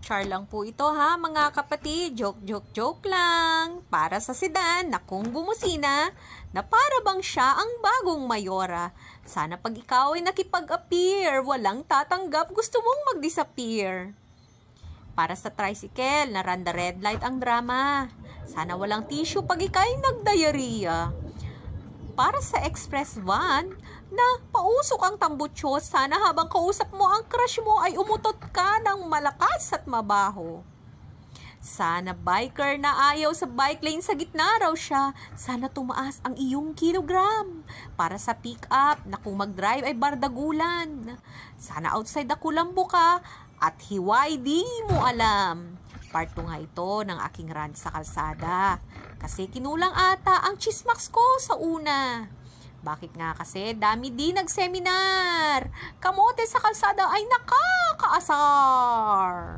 Char lang po ito ha mga kapatid, joke lang. Para sa sedan na kung bumusina, na para bang siya ang bagong mayora. Sana pag ikaw ay nakipag-appear, walang tatanggap, gusto mong mag-disappear. Para sa tricycle, na run the red light ang drama. Sana walang tissue pag ikaw'y nagdiarrhea. Para sa express van, na pausok ang tambutso, sana habang kausap mo ang crush mo ay umutot ka ng malakas at mabaho. Sana biker na ayaw sa bike lane, sa gitna raw siya, sana tumaas ang iyong kilogram. Para sa pick-up, na kung mag-drive ay bardagulan. Sana outside the kulambo ka, at hiway di mo alam. Part 2 nga ito ng aking rant sa kalsada. Kasi kinulang ata ang chismax ko sa una. Bakit nga kasi dami din nagseminar. Kamote sa kalsada ay nakakaasar.